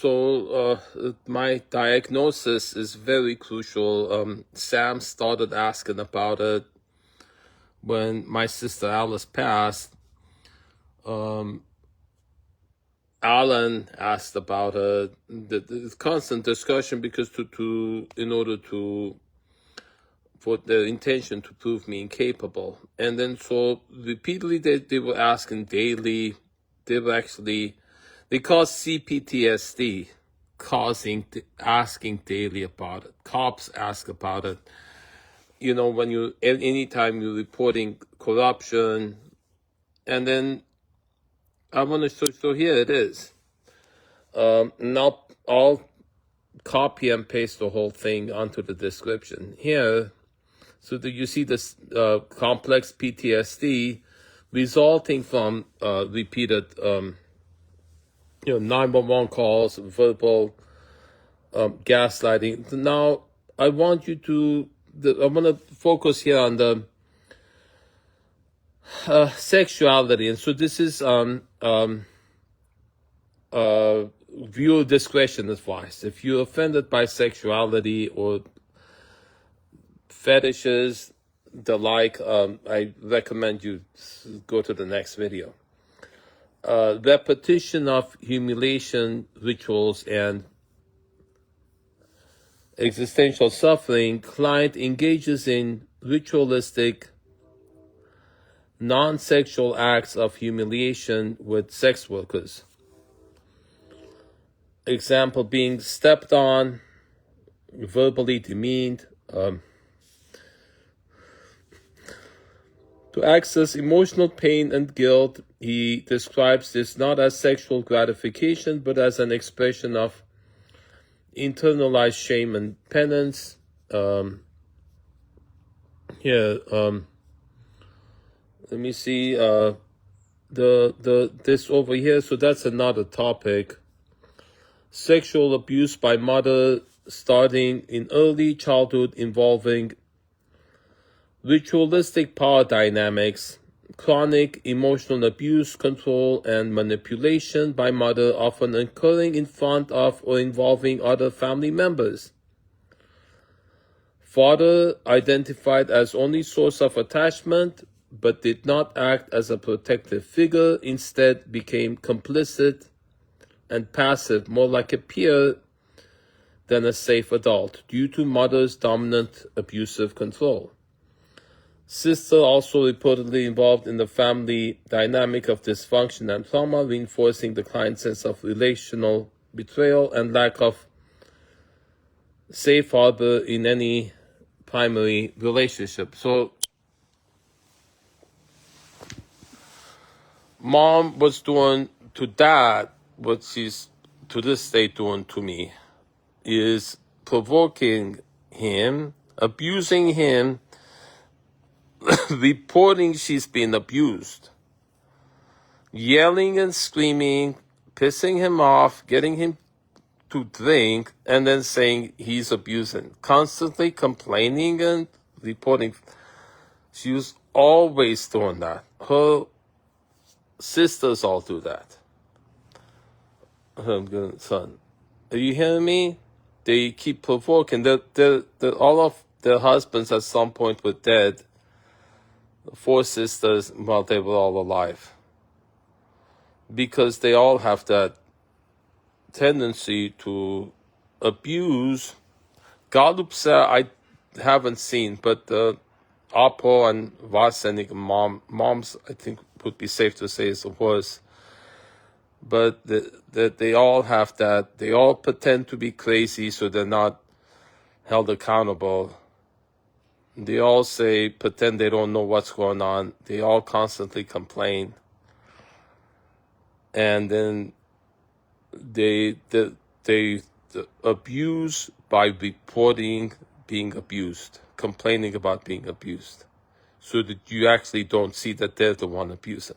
My diagnosis is very crucial. Sam started asking about it when my sister Alice passed. Alan asked about it. The constant discussion because for the intention to prove me incapable. And then so repeatedly they were asking daily. They cause CPTSD, asking daily about it. Cops ask about it. Anytime you're reporting corruption, and then so here it is. Now I'll copy and paste the whole thing onto the description here. So that you see this complex PTSD resulting from repeated 911 calls, verbal gaslighting. Now I want you to I'm going to focus here on the sexuality, and so this is viewer discretion advice. If you're offended by sexuality or fetishes, the like, I recommend you go to the next video. Repetition of humiliation rituals and existential suffering. Client engages in ritualistic, non-sexual acts of humiliation with sex workers. Example being stepped on, verbally demeaned. To access emotional pain and guilt, he describes this not as sexual gratification, but as an expression of internalized shame and penance. Let me see this over here. So that's another topic. Sexual abuse by mother starting in early childhood involving ritualistic power dynamics, chronic emotional abuse, control, and manipulation by mother, often occurring in front of or involving other family members. Father identified as only source of attachment, but did not act as a protective figure, instead became complicit and passive, more like a peer than a safe adult, due to mother's dominant abusive control. Sister also reportedly involved in the family dynamic of dysfunction and trauma, reinforcing the client's sense of relational betrayal and lack of safe harbor in any primary relationship. So, mom was doing to dad what she's to this day doing to me, is provoking him, abusing him, reporting she's been abused, yelling and screaming, pissing him off, getting him to drink, and then saying he's abusing, constantly complaining and reporting. She was always doing that. Her sisters all do that. Son, are you hearing me? They keep provoking. All of their husbands at some point were dead. 4 sisters while they were all alive. Because they all have that tendency to abuse. Galupsa I haven't seen, but Apo and Vasenik moms, I think would be safe to say is the worst. But they all have that. They all pretend to be crazy so they're not held accountable. They all pretend they don't know what's going on. They all constantly complain. And then they abuse by reporting being abused, complaining about being abused, so that you actually don't see that they're the one abusing.